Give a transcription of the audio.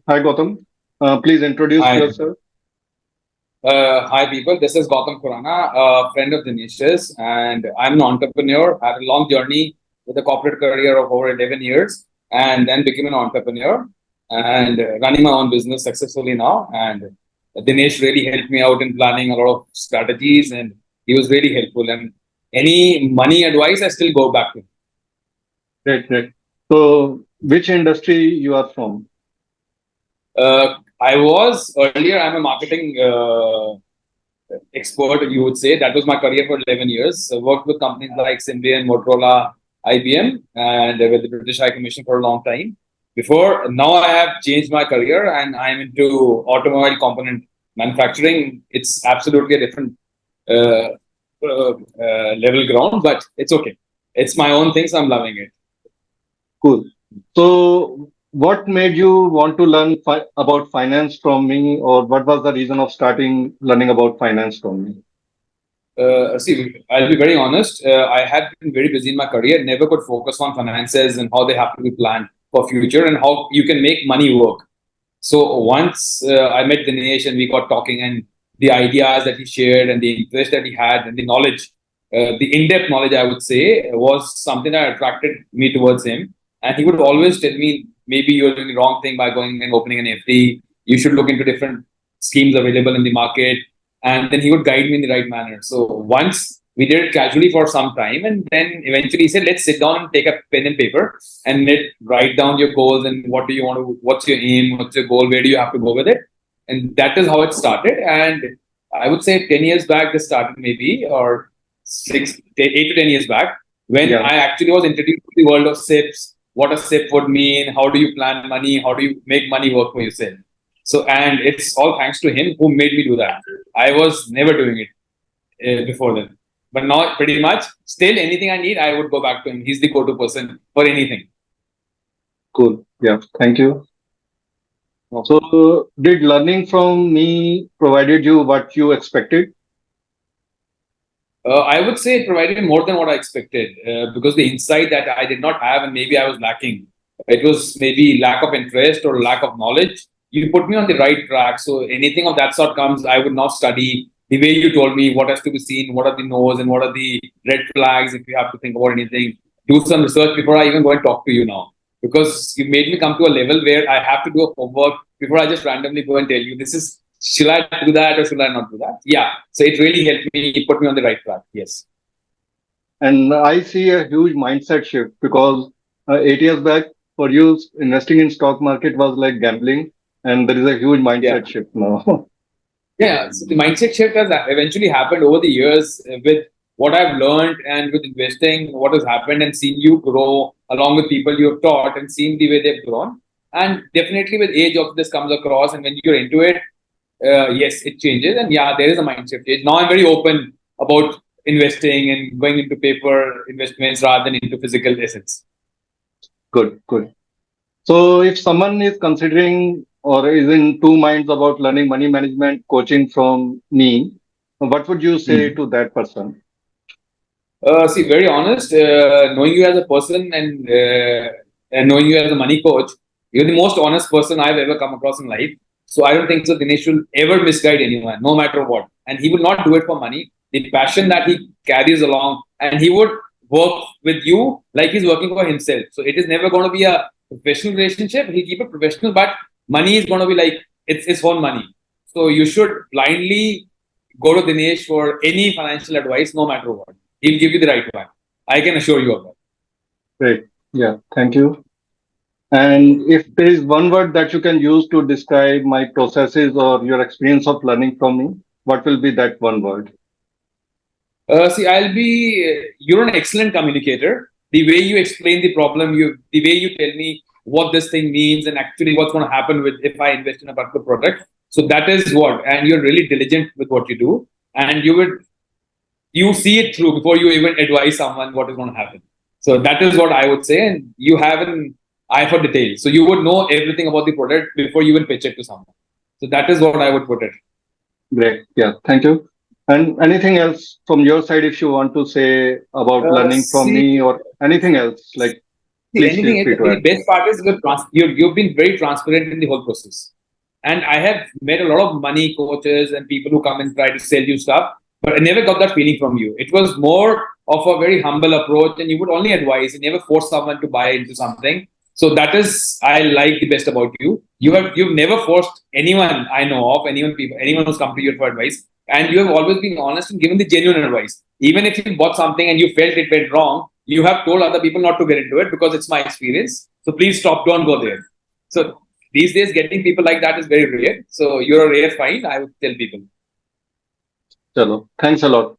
Hi, Gautam. Please introduce Hi, yourself. hi people. This is Gautam Khurana, a friend of Dinesh's, and I'm an entrepreneur. I had a long journey with a corporate career of over 11 years, and then became an entrepreneur and running my own business successfully now. And Dinesh really helped me out in planning a lot of strategies, and he was really helpful. And any money advice, I still go back to him. Great, great. So, which industry you are from? I was earlier. I'm a marketing expert, you would say. That was my career for 11 years. I worked with companies like Symbian, Motorola, IBM, and with the British High Commission for a long time. Now I have changed my career and I'm into automobile component manufacturing. It's absolutely a different uh, level ground, but it's okay. It's my own thing, so I'm loving it. Cool. So, what made you want to learn about finance from me, or what was the reason of starting learning about finance from me? See, I'll be very honest. I had been very busy in my career, never could focus on finances and how they have to be planned for future and how you can make money work. So once I met Dinesh and we got talking, and the ideas that he shared and the interest that he had and the knowledge, the in-depth knowledge, I would say, was something that attracted me towards him. And he would always tell me, maybe you're doing the wrong thing by going and opening an FD. You should look into different schemes available in the market. And then he would guide me in the right manner. So once we did it casually for some time, and then eventually he said, let's sit down and take a pen and paper and write down your goals and what do you want to, what's your aim, what's your goal, where do you have to go with it. And that is how it started. And I would say 10 years back, this started maybe, or 8 to 10 years back, when Yeah, I actually was introduced to the world of SIPs, what a SIP would mean, how do you plan money, how do you make money work for yourself. So, and it's all thanks to him who made me do that. I was never doing it before then. But now, pretty much, still anything I need, I would go back to him. He's the go to person for anything. cool. Yeah, thank you. Okay. So, did learning from me provided you what you expected? I would say it provided more than what I expected because the insight that I did not have and maybe I was lacking. It was maybe lack of interest or lack of knowledge. You put me on the right track. So anything of that sort comes, I would now study the way you told me what has to be seen, what are the no's and what are the red flags if you have to think about anything. Do some research before I even go and talk to you now. Because you made me come to a level where I have to do a homework before I just randomly go and tell you this is should I do that or should I not do that? Yeah. So it really helped me put me on the right track. Yes. And I see a huge mindset shift because 8 years back, for you, investing in stock market was like gambling, and there is a huge Yeah. mindset shift now. Yeah. So the mindset shift has eventually happened over the years with what I've learned and with investing, what has happened and seen you grow along with people you have taught and seen the way they've grown. And definitely with age of this comes across and when you're into it, yes, it changes. And yeah, there is a mindset change. Now I'm very open about investing and going into paper investments rather than into physical assets. Good, good. So, if someone is considering or is in two minds about learning money management coaching from me, what would you say Hmm. to that person? See, very honest, knowing you as a person and knowing you as a money coach, you're the most honest person I've ever come across in life. So I don't think so. Dinesh will ever misguide anyone, no matter what. And he would not do it for money. The passion that he carries along, and he would work with you like he's working for himself. So it is never going to be a professional relationship. He'll keep it professional, but money is going to be like it's his own money. So you should blindly go to Dinesh for any financial advice, no matter what. He'll give you the right one. I can assure you of that. Great. Yeah, thank you. And if there is one word that you can use to describe my processes or your experience of learning from me, what will be that one word? See, you're an excellent communicator. The way you explain the problem, the way you tell me what this thing means and actually what's going to happen with if I invest in a particular product. So that is what, and you're really diligent with what you do. And you see it through before you even advise someone what is going to happen. So that is what I would say. And you have an eye for detail. So you would know everything about the product before you even pitch it to someone. So that is what I would put it. Great. Yeah, thank you. And anything else from your side if you want to say about learning from See, me or anything else like Please anything feel else, free to the add. best part is you've been very transparent in the whole process. And I have met a lot of money coaches and people who come and try to sell you stuff, but I never got that feeling from you. It was more of a very humble approach, and you would only advise. You never force someone to buy into something. So that is I like the best about you. You've never forced anyone I know of, anyone who's come to you for advice, and you have always been honest and given the genuine advice. Even if you bought something and you felt it went wrong, you have told other people not to get into it because it's my experience. So please stop, don't go there. So these days, getting people like that is very rare. So you're a rare find, I would tell people. Chalo. Thanks a lot.